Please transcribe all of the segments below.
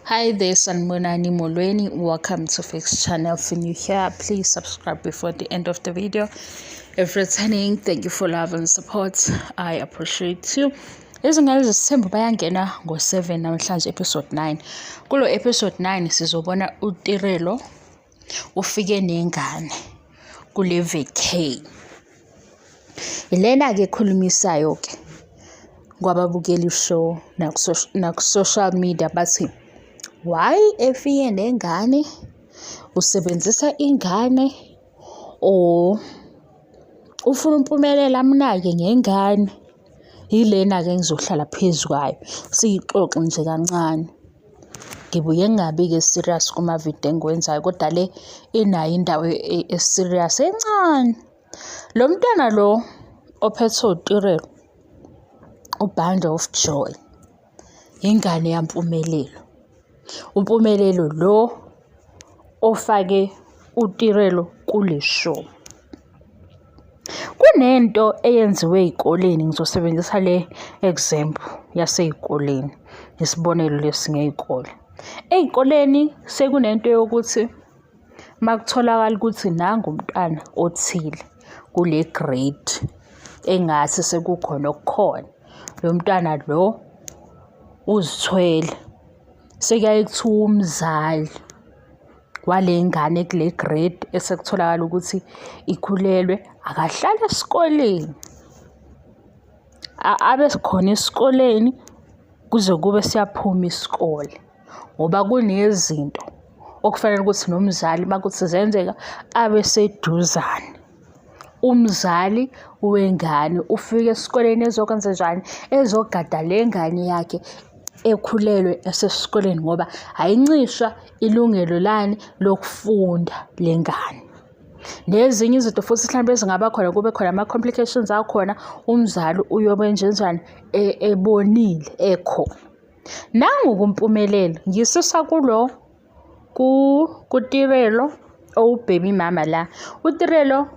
Hi there, Sanmonani Molweni. Welcome to Fix Channel. If you're new here, please subscribe before the end of the video. If returning, thank you for love and support. I appreciate you. Izingane zesithembu bayangena ngo-7 namhlanje episode 9. Kulo episode 9 sizobona uTirelo ufike nengane kule vacay. Ilena ke ekhulumisayo ke kwababukeli show naku social media bathi why efike nengane usebenzisa ingane o ufuna umpumelela amnake ngengane. Yilena ke ngizohlala phezukwayo siyixoxe nje kancane. Ngibuye ngingabi ke serious kuma video engikwenzayo kodwa le inayo indawo serious encane. Lo mntwana lo ophethe uTirelo uBand of Joy ingane yampumelelo. Umpumelelo lo ofake uTirelo kule show. Kunento eyenziwe ezikoleni, ngizosebenzisa le example yasezikoleni isibonelo lesingezikole. Ezikoleni sekunento yokuthi makutholakala ukuthi nanga umntwana othile kule grade engathi sekukhona okukhona, lo mntwana lo uzithwele, sekuyaye kuthiwa umzali wale ngane kule grade esekutholakala ukuthi ikhulelwe akahlala esikoleni, abe sikhona esikoleni kuze kube siyaphuma isikole, ngoba kunezinto okufanele ukuthi nomzali makuthi zenzeka abe seduzane. Umzali wengane ufike esikoleni ezokwenza njani, ezogada le ngane yakhe ekhulelwe esesikoleni ngoba ayincishwa ilungelo lani lokufunda lengane. Nezinye izinto futhi mhlawumbe ezingaba khona, kube khona ama-complications akhona, umzali uyobe njani ebonile ekhona. Nangokumpumelelo ngisisa kulo kuTirelo owubaby mama la. uTirelo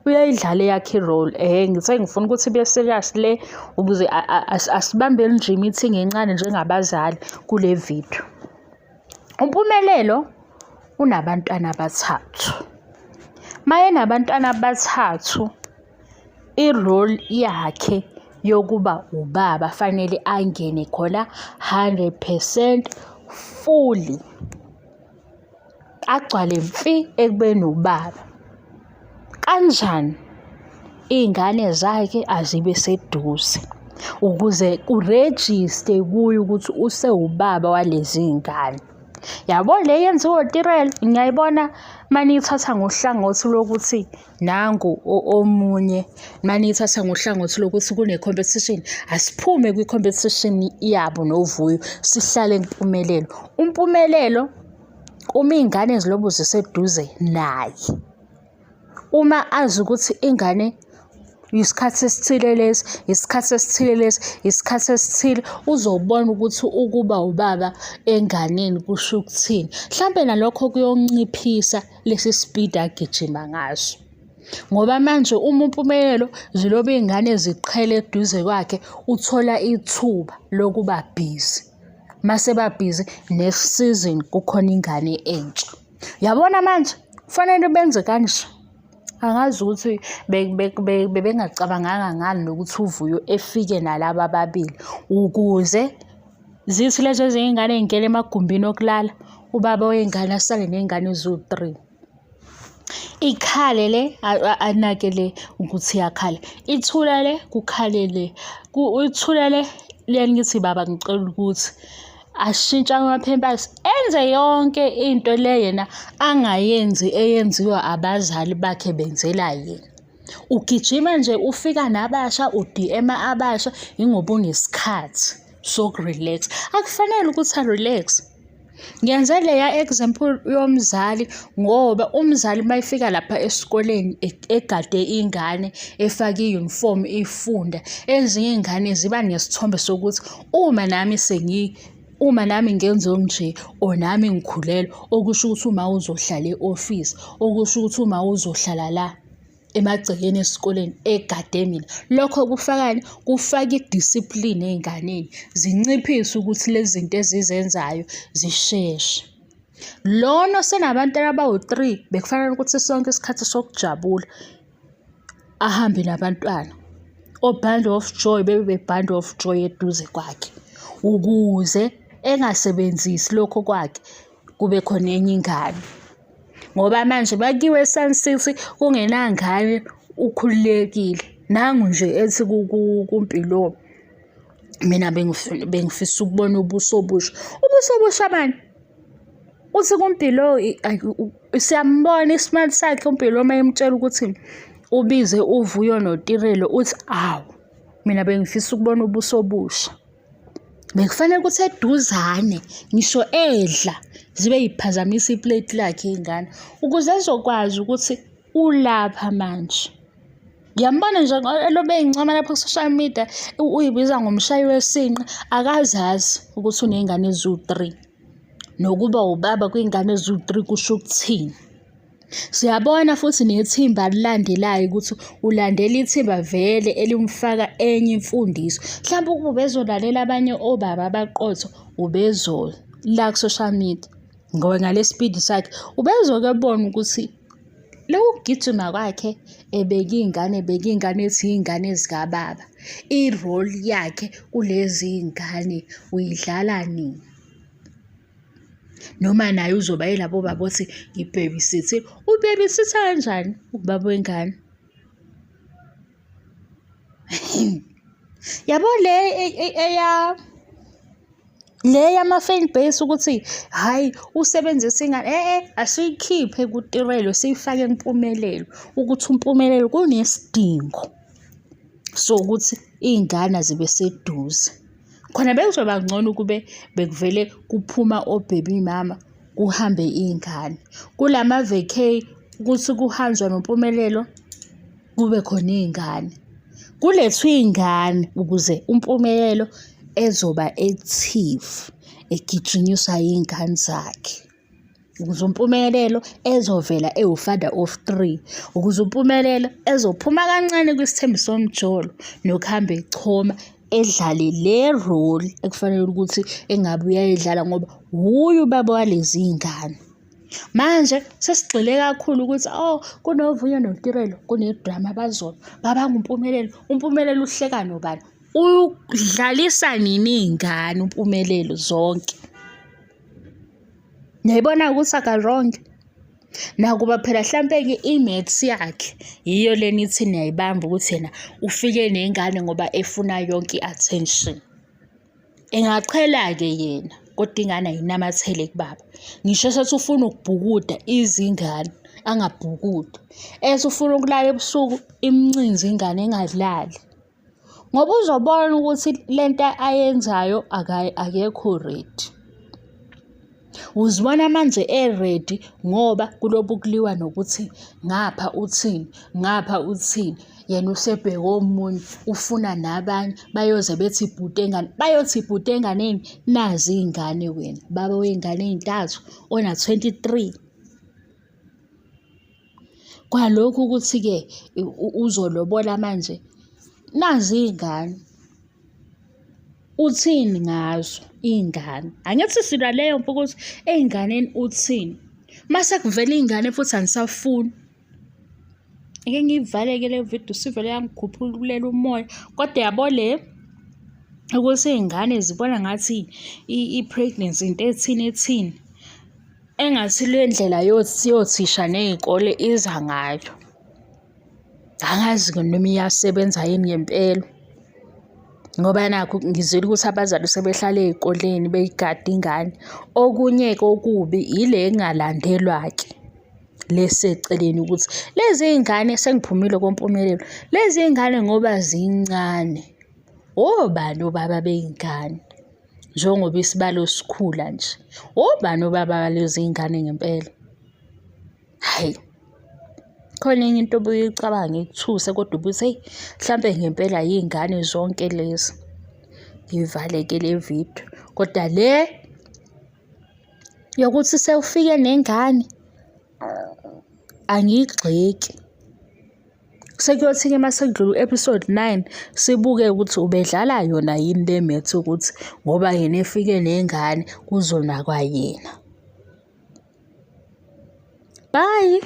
uyayidlala yakhe i-role. Ngithe ngifuna ukuthi ibe serious le ukuze asibambeli nje i-meeting encane njengabazali kule video. Umpumelelo unabantwana abathathu. Maye nabantwana abathathu, i-role yakhe yokuba ubaba fanele angene khona 100% fully, agcwale mfi ekubeni ubaba. Kanjani? Izingane zakhe azibe seduze ukuze kurejiste kuye ukuthi usewubaba walezi ngane. Yabo le yenziwe uTirelo ngiyayibona maniyithatha ngohlangothi lokuthi nangu omunye, maniyithatha ngohlangothi lokuthi kune-competition, asiphume kwi-competition yabo noVuyo sihlale impumelelo. Umpumelelo uma izingane zilobo ziseduze naye, uma azi ukuthi ingane isikhathi esithile lesi, isikhathi esithile lesi, isikhathi esithile, uzobona ukuthi ukuba ubaba enganeni kusho ukuthini. Mhlambe nalokho kuyonciphisa lesi speed agijima ngaso, ngoba manje uma umpumelelo zilobe izingane ziqhele eduze kwakhe, uthola ithuba lokuba busy. Mase ba busy next season kukhona ingane entsha. Yabona manje kufanele benze kanje. Angazi ukuthi bebengacabanganga ngani nokuthi uVuyo efike nalaba ababili ukuze zithi lezo ezinye izingane ezingena emagumbini okulala, ubaba wengane asale nezingane eziwu-3. Ikhale le anakele ukuthi iyakhala, ithula le kukhale le, ithula le liyangithi baba ngicela ukuthi ashintshe amaphempasi, enze yonke into le yena angayenzi eyenziwa abazali bakhe benzela yena. Ugijima nje ufika nabasha, uDM abasha ingoba unesikhathi sokurelax. Akufanele ukuthi arelax. Ngiyenze leya example yomzali ngoba umzali mayifika lapha esikoleni egade ingane, efake i-uniform ifunda, ezinye izingane ziba nesithombe sokuthi uma nami ngenze nje or nami ngikhulelwe, okusho ukuthi uma uzohlala e-office, okusho ukuthi uma uzohlala la. emagcekeni esikoleni egade mina. Lokho kufakani? Kufaka i-discipline ey'nganeni, zinciphise ukuthi lezi zinto ezizenzayo zisheshe. Lona osenabantwana abawu-3 bekufanele ukuthi sonke isikhathi sokujabula ahambe nabantwana. O-bundle of joy bebe-bundle of joy eduze kwakhe, ukuze engasebenzisi lokho kwakhe kube khona enye ingane. Ngoba manje bakiwe eSun City kungenangane ukhululekile. Nangu nje ethi kuMpilo, mina bengifisa ukubona ubuso obusha. Ubuso obusha bani? Uthi kuMpilo siyambona isimali sakhe uMpilo uma emtshela ukuthi ubize uVuyo noTirelo, uthi awu mina bengifisa ukubona ubuso obusha. Bekufanele ukuthi eduzane ngisho edla zibe yiphazamisa iplate lakhe ingane ukuze ezokwazi ukuthi ulapha manje. Ngiyambona nje elobe eyincoma lapha ku-social media uyibiza ngomshayi wesinqe, akazazi ukuthi uney'ngane eziwu-3 nokuba ubaba kwiy'ngane eziwu-3 kusho ukuthini. Siyabona futhi nethimba alilandelayo ukuthi ulandela ithimba vele elimfaka enye imfundiso. Mhlawumbe ukuba ubezolalela abanye obaba abaqotho ubezola ku-social media ngoba ngale speed sakhe ubezokebona ukuthi lokhu kugijima kwakhe ebeka iy'ngane ethi iy'ngane zikababa. I-role yakhe kulezi y'ngane uyidlala nini? Noma naye uzoba yilabo baba othi ngibhebhisithile. Ubhebhisitha kanjani ubaba wengane? Yabo le yama-fan base ukuthi hhayi usebenzisa ingane. Asiyikhiphe kuTirelo siyifake kuMpumelelo ukuthi uMpumelelo kunesidingo sokuthi iy'ngane zibe seduze. Khona bekuzoba ngcono kube bekuvele kuphuma o-baby mama kuhambe iy'ngane. Kulama-vacay ukuthi kuhanjwa noMpumelelo kube khona iy'ngane. Kulethwe iy'ngane ukuze uMpumelelo ezoba active egijinyiswa iy'ngane zakhe. Ukuze uMpumelelo ezovela ewu-father of 3. Ukuze uMpumelelo ezophuma kancane kwisithembiso somjolo nokuhamba echoma edlale le role ekufanele ukuthi engabe uyayidlala ngoba wuye ubaba walezi y'ngane. Manje sesigxile kakhulu ukuthi kunoVuyo noTirelo kunedrama bazoba babanga uMpumelelo. uMpumelelo uhleka nobani? Udlalisa nini iy'ngane uMpumelelo zonke? Niyayibona ukuthi akarongi? Nakuba phela mhlampe-ke i-maths yakhe yiyo lena ithi niyayibamba ukuthi yena ufike nengane ngoba efuna yonke i-attention. Engachela-ke yena kodwa ingane ayinamathele kubaba. Ngisho sethi ufuna ukubhukuda izingane angabhukuda. Ethi ufuna ukulala ebusuku imncinze ingane engadlali. Ngoba uzobona ukuthi lento ayenzayo akekho ready. Uzibona manje ready ngoba kulobu kuliwa nokuthi ngapha uthini, ngapha uthini. Yena usebheke omunye ufuna nabanye bayoze bethi ibhuti engane, bayothi ibhuti enganeni nazi iy'ngane wena. Baba wey'ngane ey'ntathu ona 23. Kwalokhu ukuthi-ke uzolobola manje nazi iy'ngane. Uthini ngazo iy'ngane? Angithi sila leyo mpo ukuthi ey'nganeni uthini? Mase kuvela iy'ngane futhi anisafuni. Ake ngiyivale-ke le video sivele yangikhuphululela umoya. Kodwa yabo le ukuthi iy'ngane zibona ngathi i-pregnancy into ethini. Engathi le ndlela yothisha ney'kole iza ngayo. Angazi-ke noma iyasebenza yini ngempela. Ngoba nakho ngizwile ukuthi abazali sebehlala ey'koleni beyigada ingane. Okunye-ke okubi ile engalandelwa-ke leseceleni ukuthi lezi y'ngane sengiphumile koMpumelelo. Lezi y'ngane ngoba zincane. Obani obaba bey'ngane? Njengoba isibalo sikhula nje. Obani obaba balezi y'ngane ngempela? Hayi. Khona enye into obuyicabanga ikuthuse kodwa ubuthi hey mhlampe ngempela y'ngane zonke lezi. Ngivale-ke le video. Kodwa le yokuthi sewufike nengane angiyigxeki. Sekuyothi-ke uma sekudlula u-episode 9 sibuke ukuthi ubedlala yona yini le maths ukuthi ngoba yena efike nengane kuzonakwa yena. Bye.